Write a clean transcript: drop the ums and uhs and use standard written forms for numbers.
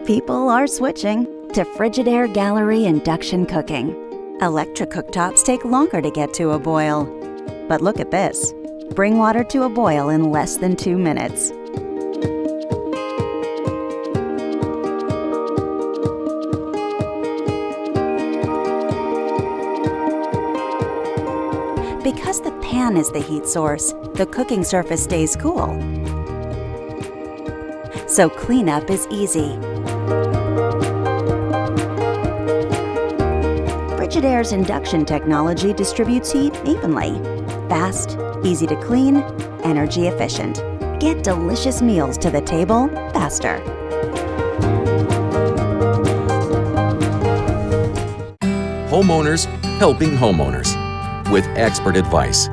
People are switching to Frigidaire Gallery Induction Cooking. Electric cooktops take longer to get to a boil. But look at this. Bring water to a boil in less than 2 minutes. Because the pan is the heat source, the cooking surface stays cool. So cleanup is easy. Frigidaire's induction technology distributes heat evenly. Fast, easy to clean, energy efficient. Get delicious meals to the table faster. Homeowners helping homeowners with expert advice.